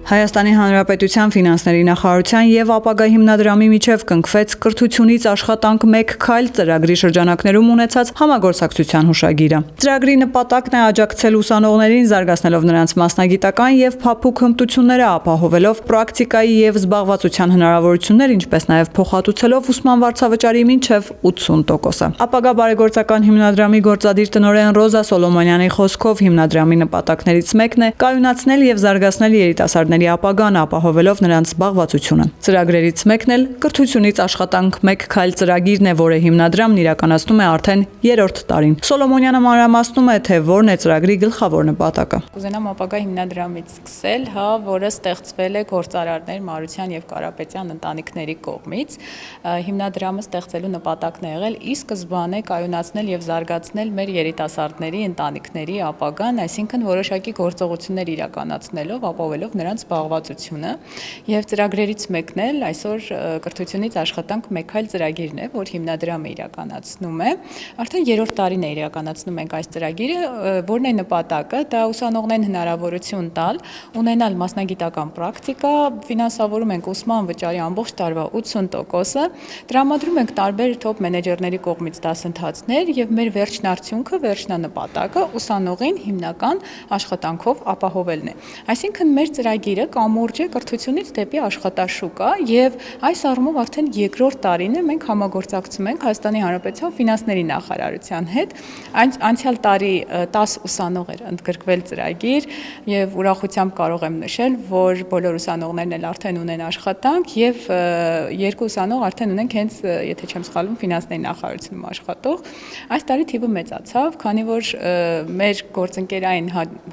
Հայաստանի Հանրապետության ֆինանսների նախարարության եւ ապագա հիմնադրամի միջև կնքվեց կրթությունից աշխատանք 1 քայլ ծրագրի շրջանակներում ունեցած համագործակցության հուշագիրը։ Ծրագրի նպատակն է աջակցել ուսանողներին, զարգացնելով նրանց մասնագիտական եւ փափուկ հմտությունները, ապահովելով պրակտիկայի եւ զբաղվածության հնարավորություններ, ինչպես նաեւ փոխհատուցելով ուսման վարձավճարի մինչեւ 80%-ը։ Ապագա բարեգործական հիմնադրամի գործադիր տնօրեն Ռոզա Սոլոմոնյանի խոսքով հիմնադրամի նպատակներից մեկն է կայունացնել եւ զարգացնել երիտասարդների ապագան, ապահովելով նրանց զբաղվածությունը։ Ծրագրերից մեկն էլ կրթությունից աշխատանք 1 քայլ ծրագիրն է, որը հիմնադրամն իրականացնում է արդեն 3-րդ տարին։ Սոլոմոնյանը մանրամասնում է, թե որն է ծրագրի գլխավոր նպատակը։ Կուզենամ ապագա հիմնադրամից սկսել, որը ստեղծվել է գործարարներ Մարության եւ Կարապետյան ընտանիքների կողմից։ Հիմնադրամը ստեղծելու նպատակն է եղել ի սկզբանե կայունացնել եւ զարգացնել մեր երիտասարդների ընտանիքների ապագան, այսինքն որոշակի գործողություններ իրականացնելով, ապահովելով նրանց զբաղվածությունը, եւ ծրագրերից մեկն էլ այսօր կրթությունից աշխատանք 1 քայլ ծրագիրն է, որ հիմնադրամը իրականացնում է։ Արդեն 3-րդ տարին է իրականացնում ենք այս ծրագիրը, որն է նպատակը, դա ուսանողներին հնարավորություն տալ ունենալ մասնագիտական պրակտիկա, ֆինանսավորում ենք ուսման վճարի ամբողջ տարվա 80%-ը, տրամադրում ենք տարբեր top մենեջերների կողմից դասընթացներ եւ մեր վերջնարդյունքը, վերջնանպատակը ուսանողին հիմնական աշխատանքով ապահովելն է։ Այսինքն մեր ծրագիրը կամուրջ է կրթությունից դեպի աշխատաշուկա եւ այս առումով արդեն 2-րդ տարին է մենք համագործակցում ենք Հայաստանի Հանրապետության ֆինանսների նախարարության հետ։ Անցյալ տարի 10 ուսանող էր ընդգրկվել ծրագիր եւ ուրախությամբ կարող եմ նշել, որ բոլոր ուսանողներն էլ արդեն ունեն աշխատանք եւ 2 ուսանող արդեն ունենք հենց, եթե չեմ սխալվում, ֆինանսների նախարարությունում աշխատող։ Այս տարի թիվը մեծացավ, քանի որ մեր գործընկերային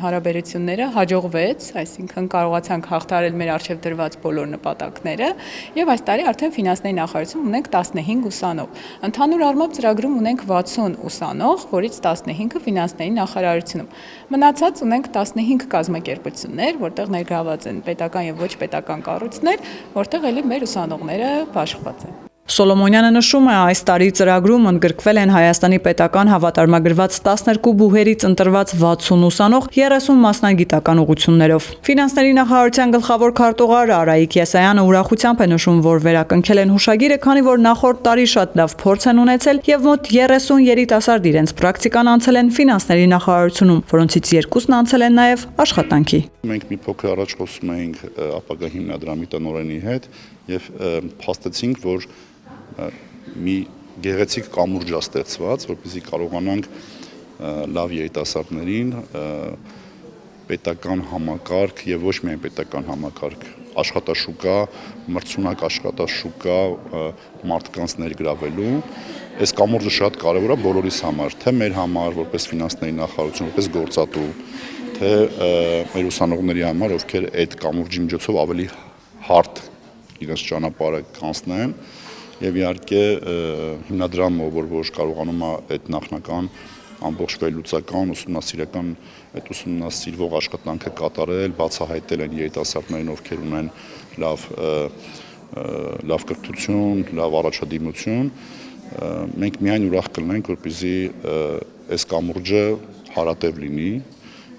հարաբերությունները հաջողվեց, այսինքն կարողացանք հաղթահարել մեր առջև դրված բոլոր նպատակները եւ այս տարի արդեն ֆինանսների նախարարությունում ունենք 15 ուսանող։ Ընդհանուր առմամբ ծրագրում ունենք 60 ուսանող, որից 15-ը ֆինանսների նախարարությունում։ Մնացած ունենք 15 կազմակերպություններ, որտեղ ներգրաված են պետական եւ ոչ պետական կառույցներ, որտեղ էլի մեր ուսանողները բաշխված են։ Սոլոմոնյանը նշում է, այս տարի ծրագրում ընդգրկվել են Հայաստանի պետական հավատարմագրված 12 բուհերից ընտրված 60 ուսանող 30 մասնագիտական ուղղություններով։ Ֆինանսների նախարարության գլխավոր քարտուղար Արայիկ Եսայանը ուրախությամբ է նշում, որ վերակնքել են հուշագիրը, քանի որ նախորդ տարի շատ լավ փորձ են ունեցել եւ մոտ 30 երիտասարդ իրենց պրակտիկան անցել են ֆինանսների նախարարությունում, որոնցից 2-ն անցել են նաեւ աշխատանքի։ Մենք մի փոքր առաջ խոսում էինք ապագա հիմնադրամի տնօրենի հետ եւ փաստեցինք, որ մի գեղեցիկ կամուրջ է ստեղծված, որպեսզի կարողանանք լավ երիտասարդներին պետական համակարգ եւ ոչ միայն պետական համակարգ, աշխատաշուկա, մրցունակ աշխատաշուկա մարդկանց ներգրավելու։ Այս կամուրջը շատ կարեւոր է բոլորիս համար, թե մեր համար, որպես ֆինանսների նախարարություն, որպես գործատու, թե մեր ուսանողների համար, ովքեր այդ կամուրջի միջոցով ավելի հարթ իրենց ճանապարհը կանցնեն։ Եվ իհարկե հիմնադրամը, որ կարողանում է այդ նախնական ամբողջ վերլուծական, ուսումնասիրական այդ ուսումնասիրվող աշխատանքը կատարել, բացահայտել են երիտասարդներին, ովքեր ունեն լավ կրթություն, լավ առաջադիմություն, մենք միայն ուրախ կլինենք, որպեսզի այս կամուրջը հարատև լինի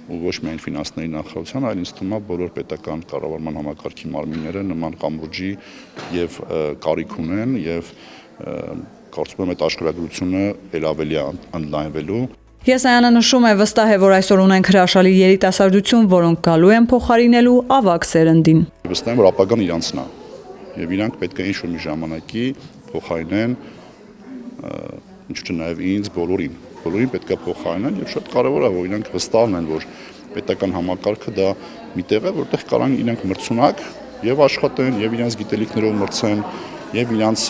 ու ոչ միայն ֆինանսների նախարարության, այլ ինձ թվում է բոլոր պետական կառավարման համակարգի մարմինները նման կամուրջի եւ կարիք ունեն եւ կարծում եմ այդ աշխարհագրությունը ել ավելի ընդլայնվելու։ Եսայանը նշում է, վստահ է, որ այսօր ունենք հրաշալի երիտասարդություն, որոնք գալու են փոխարինելու ավագ սերնդին։ Վստահ եմ, որ ապագան իրանցն է եւ իրանք պետք է ինչ-որ մի ժամանակի փոխարինեն ինչ չէ նաեւ ինձ բոլորին պետք է փոխարինեն եւ շատ կարեւոր է, որ իրանք վստահ են, որ պետական համակարգը դա մի տեղ է, որտեղ կարող են իրանք մրցունակ եւ աշխատեն եւ իրենց գիտելիքներով մրցեն եւ իրենց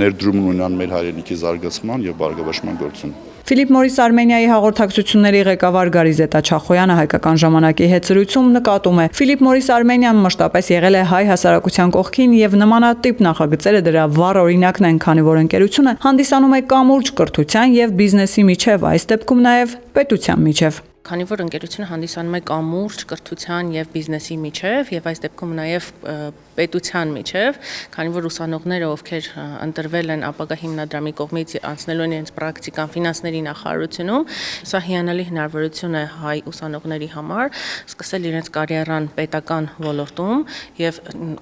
ներդրումն ունենան մեր հայրենիքի զարգացման եւ բարգավաճման գործում։ Ֆիլիպ Մորիս Արմենիայի հաղորդակցությունների ղեկավար Գարիզետա Չախոյանը Հայկական ժամանակի հետ զրույցում նկատում է. Ֆիլիպ Մորիս Արմենիան մշտապես եղել է հայ հասարակության կողքին եւ նմանատիպ նախագծերը դրա վառ օրինակն են, քանի որ ընկերությունը հանդիսանում է կամուրջ կրթության եւ բիզնեսի միջև, այս դեպքում նաեւ պետության միջև։ Քանի որ ընկերությունը հանդիսանում է կամուրջ կրթության եւ բիզնեսի միջև եւ այս դեպքում նաեւ պետության միջև, քանի որ ուսանողները, ովքեր ընտրվել են ապագա հիմնադրամի կողմից անցնելու են իրենց պրակտիկան ֆինանսների նախարարությունում, սա հիանալի հնարավորություն է հայ ուսանողների համար սկսել իրենց կարիերան պետական ոլորտում եւ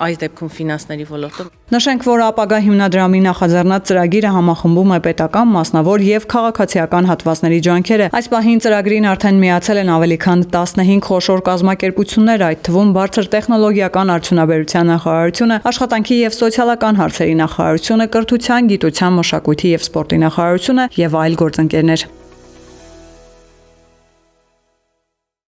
այս դեպքում ֆինանսների ոլորտում։ Նշենք, որ ապագա հիմնադրամի նախաձեռնած ծրագիրը համախմբում է պետական, մասնավոր եւ քաղաքացիական հատվածների ջանքերը։ Այս պահին ծրագրին արդեն միացել են ավելի քան 15 խոշոր կազմակերպություններ, այդ թվում բարձր տեխնոլոգիական արդյունաբերության նախարարությունը, աշխատանքի եւ սոցիալական հարցերի նախարարությունը, կրթության, գիտության, մշակույթի եւ սպորտի նախարարությունը եւ այլ գործընկերներ։